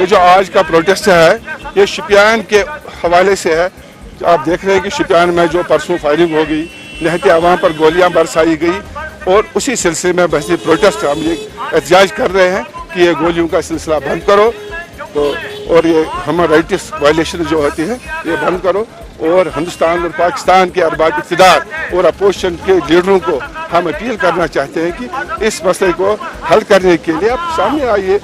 یہ جو آج کا پروٹیسٹ ہے یہ شپیان کے حوالے سے ہے. آپ دیکھ رہے ہیں کہ شپیان میں جو پرسوں فائرنگ ہو گئی, نہتی عوام پر گولیاں برسائی گئی, اور اسی سلسلے میں بحثی پروٹیسٹ ہم یہ احتجاج کر رہے ہیں کہ یہ گولیوں کا سلسلہ بند کرو, اور یہ ہیومن رائٹس وائلیشن جو ہوتی ہے یہ بند کرو, اور ہندوستان اور پاکستان کے ارباب اقتدار اور اپوزیشن کے لیڈروں کو ہم اپیل کرنا چاہتے ہیں کہ اس مسئلے کو حل کرنے کے لیے آپ سامنے آئیے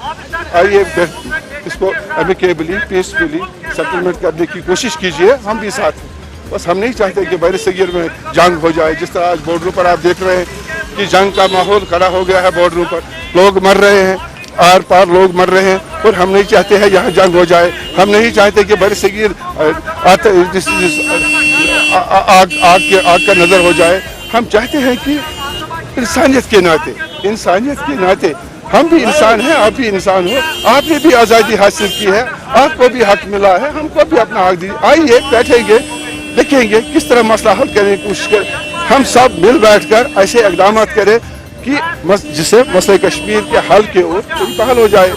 اس کو امیکیبلی پیسفلی سیٹلمنٹ کرنے کی کوشش کیجیے. ہم بھی ساتھ ہیں. بس ہم نہیں چاہتے کہ بر صغیر میں جنگ ہو جائے. جس طرح آج بارڈروں پر آپ دیکھ رہے ہیں کہ جنگ کا ماحول کھڑا ہو گیا ہے, بارڈروں پر لوگ مر رہے ہیں, آر پار لوگ مر رہے ہیں, اور ہم نہیں چاہتے ہیں یہاں جنگ ہو جائے. ہم نہیں چاہتے کہ بر صغیر آگ کا نظر ہو جائے. ہم چاہتے ہیں کہ انسانیت کے ناطے ہم بھی انسان ہیں, آپ بھی انسان ہو, آپ نے بھی آزادی حاصل کی ہے, آپ کو بھی حق ملا ہے, ہم کو بھی اپنا حق دیجیے. آئیے بیٹھیں گے, دیکھیں گے کس طرح مسئلہ حل کرنے کی کوشش کریں. ہم سب مل بیٹھ کر ایسے اقدامات کریں کہ جس سے مسئلہ کشمیر کے حل کے اور پہل ہو جائے.